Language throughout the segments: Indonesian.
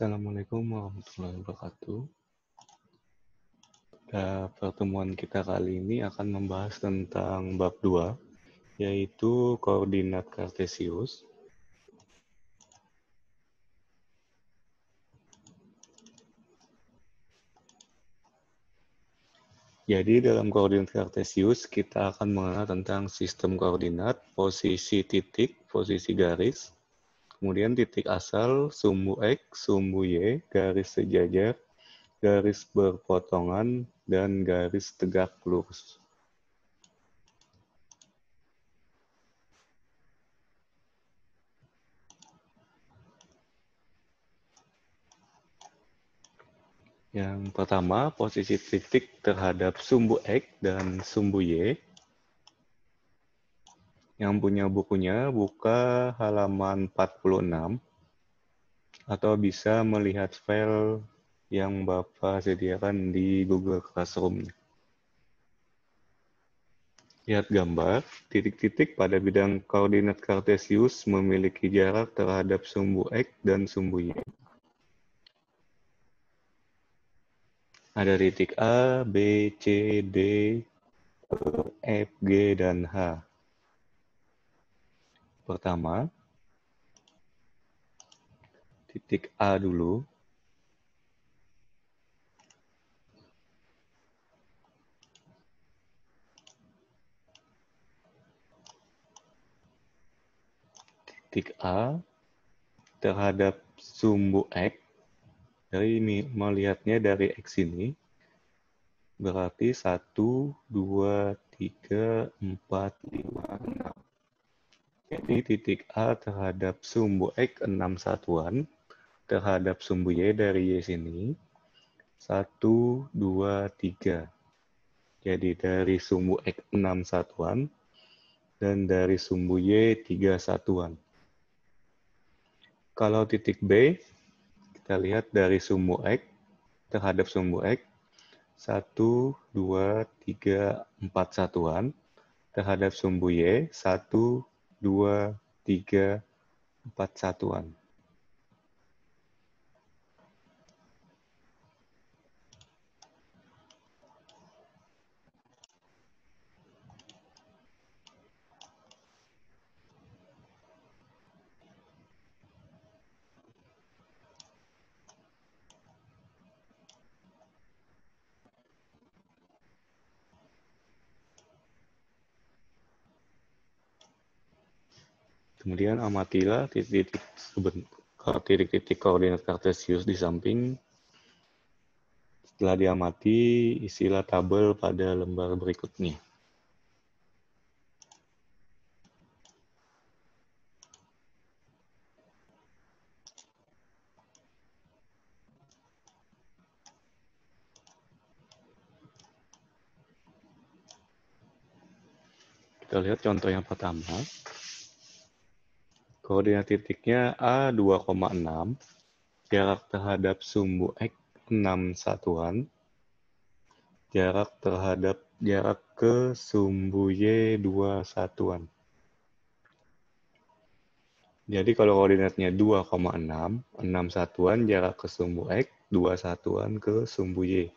Assalamualaikum warahmatullahi wabarakatuh. Pertemuan kita kali ini akan membahas tentang bab 2, yaitu koordinat kartesius. Jadi dalam koordinat kartesius kita akan mengenal tentang sistem koordinat, posisi titik, posisi garis, kemudian titik asal, sumbu X, sumbu Y, garis sejajar, garis berpotongan, dan garis tegak lurus. Yang pertama, posisi titik terhadap sumbu X dan sumbu Y. Yang punya bukunya, buka halaman 46, atau bisa melihat file yang Bapak sediakan di Google Classroom. Lihat gambar, titik-titik pada bidang koordinat kartesius memiliki jarak terhadap sumbu X dan sumbu Y. Ada titik A, B, C, D, E, F, G, dan H. Pertama, titik A dulu. Titik A terhadap sumbu X, dari melihatnya dari X ini, berarti 1, 2, 3, 4, 5, 6. Jadi titik A terhadap sumbu X 6 satuan, terhadap sumbu Y dari Y sini, 1, 2, 3. Jadi dari sumbu X 6 satuan, dan dari sumbu Y 3 satuan. Kalau titik B, kita lihat dari sumbu X terhadap sumbu X, 1, 2, 3, 4 satuan. Terhadap sumbu Y, 1, 2, 3, 4 satuan. Kemudian amatilah titik-titik koordinat kartesius di samping. Setelah diamati, isilah tabel pada lembar berikutnya. Kita lihat contoh yang pertama. Koordinat titiknya A 2,6, jarak terhadap sumbu X 6 satuan, jarak ke sumbu Y 2 satuan. Jadi kalau koordinatnya 2,6, 6 satuan jarak ke sumbu X, 2 satuan ke sumbu Y.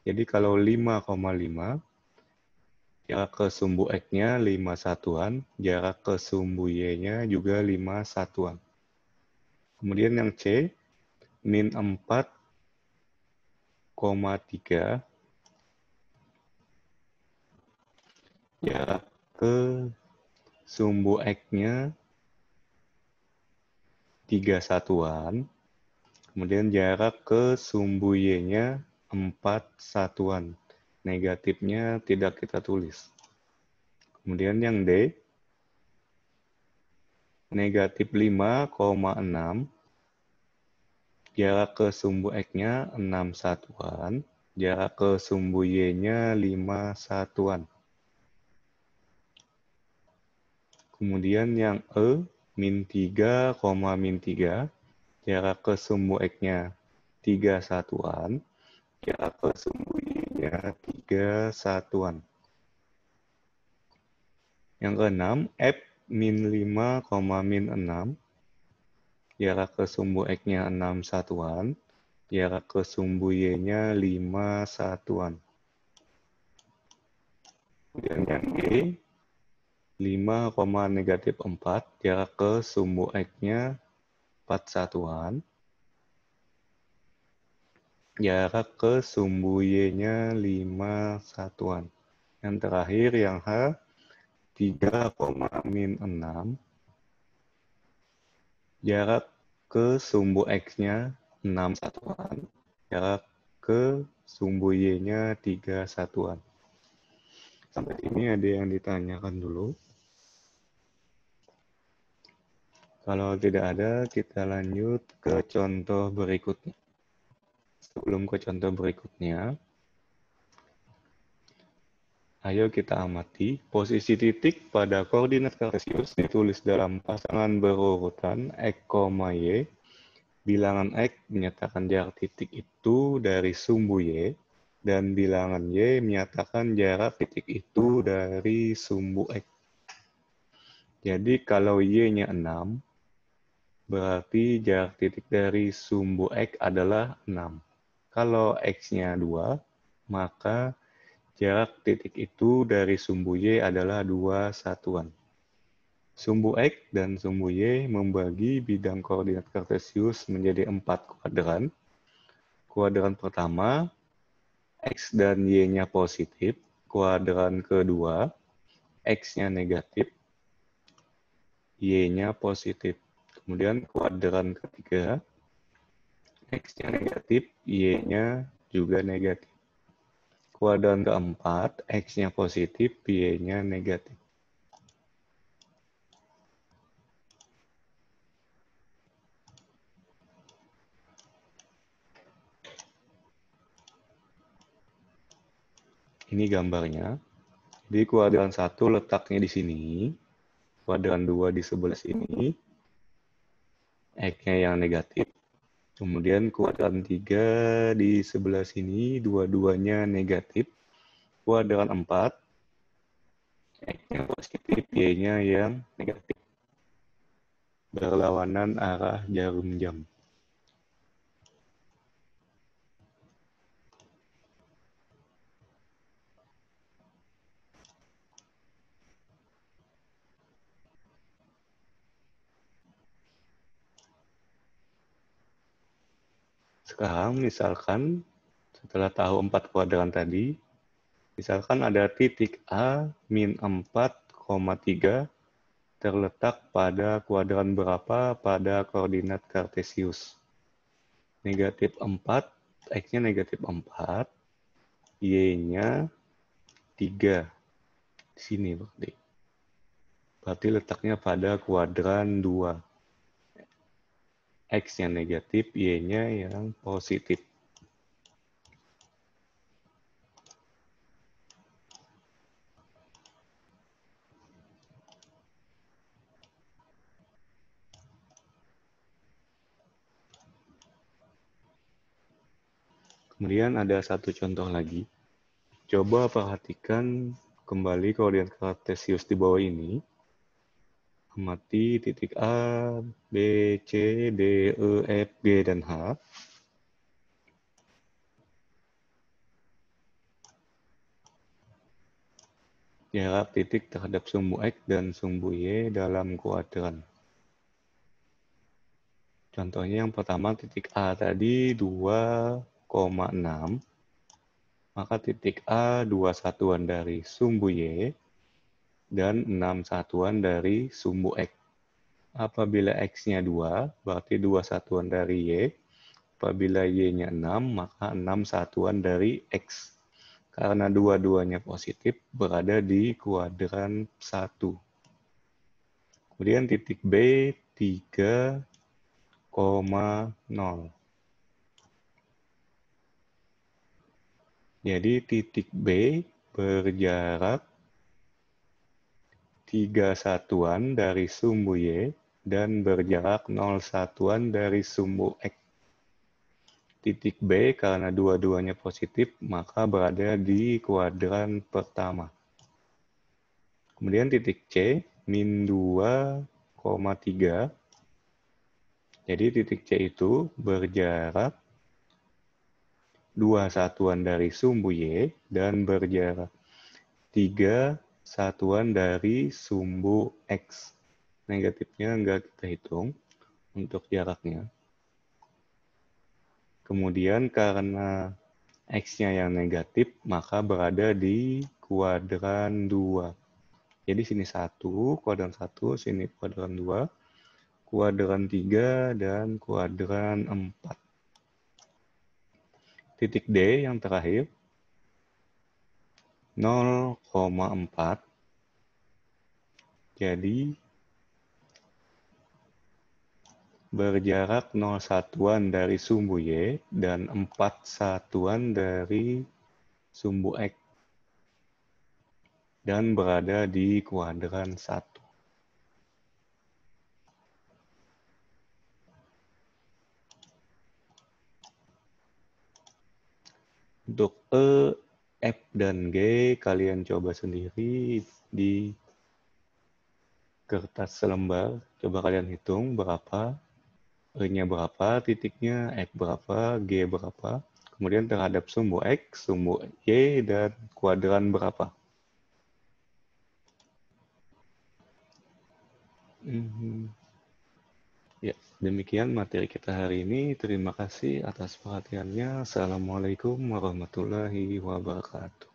Jadi kalau 5,5, jarak ke sumbu X-nya 5 satuan, jarak ke sumbu Y-nya juga 5 satuan. Kemudian yang C, min 4,3, jarak ke sumbu X-nya 3 satuan, kemudian jarak ke sumbu Y-nya 4 satuan. Negatifnya tidak kita tulis. Kemudian yang D, negatif 5,6, jarak ke sumbu X-nya 6 satuan, jarak ke sumbu Y-nya 5 satuan. Kemudian yang E, min 3, min 3, jarak ke sumbu X-nya 3 satuan, jarak ke sumbu Y-nya 3 satuan. Yang keenam, F min 5, min 6, jarak ke sumbu X-nya 6 satuan, jarak ke sumbu Y-nya 5 satuan. Kemudian yang Y, 5, negatif 4, jarak ke sumbu X-nya 4 satuan, jarak ke sumbu Y-nya 5 satuan. Yang terakhir yang H, 3,-6, jarak ke sumbu X-nya 6 satuan, jarak ke sumbu Y-nya 3 satuan. Sampai sini ada yang ditanyakan dulu. Kalau tidak ada, kita lanjut ke contoh berikutnya. Sebelum ke contoh berikutnya, ayo kita amati posisi titik pada koordinat kartesius ditulis dalam pasangan berurutan X, Y. Bilangan X menyatakan jarak titik itu dari sumbu Y, dan bilangan Y menyatakan jarak titik itu dari sumbu X. Jadi kalau Y-nya 6, berarti jarak titik dari sumbu X adalah 6. Kalau X-nya 2, maka jarak titik itu dari sumbu Y adalah 2 satuan. Sumbu X dan sumbu Y membagi bidang koordinat kartesius menjadi 4 kuadran. Kuadran pertama, X dan Y-nya positif. Kuadran kedua, X-nya negatif, Y-nya positif. Kemudian kuadran ketiga, X-nya negatif, Y-nya juga negatif. Kuadran keempat, X-nya positif, Y-nya negatif. Ini gambarnya. Di kuadran 1 letaknya di sini, kuadran 2 di sebelah sini, X-nya yang negatif. Kemudian kuadran 3 di sebelah sini, dua-duanya negatif. Kuadran 4, X-nya positif, Y-nya yang negatif. Berlawanan arah jarum jam. Sekarang misalkan setelah tahu 4 kuadran tadi, misalkan ada titik A min 4,3 terletak pada kuadran berapa pada koordinat kartesius. Negatif 4, X-nya negatif 4, Y-nya 3. Di sini berarti. Berarti letaknya pada kuadran 2. X-nya negatif, Y-nya yang positif. Kemudian ada satu contoh lagi. Coba perhatikan kembali koordinat kartesius di bawah ini. Amati titik A, B, C, D, E, F, G, dan H. Jarak titik terhadap sumbu X dan sumbu Y dalam kuadran. Contohnya yang pertama titik A tadi 2,6. Maka titik A 2 satuan dari sumbu Y dan 6 satuan dari sumbu X. Apabila X-nya 2, berarti 2 satuan dari Y. Apabila Y-nya 6, maka 6 satuan dari X. Karena dua-duanya positif, berada di kuadran 1. Kemudian titik B 3,0. Jadi titik B berjarak 3 satuan dari sumbu Y dan berjarak 0 satuan dari sumbu X. Titik B karena dua-duanya positif, maka berada di kuadran pertama. Kemudian titik C, min 2,3. Jadi titik C itu berjarak 2 satuan dari sumbu Y dan berjarak 3 satuan dari sumbu X. Negatifnya enggak kita hitung untuk jaraknya. Kemudian karena X-nya yang negatif, maka berada di kuadran 2. Jadi sini 1, kuadran 1, sini kuadran 2, kuadran 3, dan kuadran 4. Titik D yang terakhir, 0,4. Jadi berjarak 0 satuan dari sumbu Y dan 4 satuan dari sumbu X. Dan berada di kuadran 1. Untuk E, F, dan G, kalian coba sendiri di kertas selembar. Coba kalian hitung berapa, E-nya berapa, titiknya, F berapa, G berapa. Kemudian terhadap sumbu X, sumbu Y, dan kuadran berapa. Ya, demikian materi kita hari ini. Terima kasih atas perhatiannya. Assalamualaikum warahmatullahi wabarakatuh.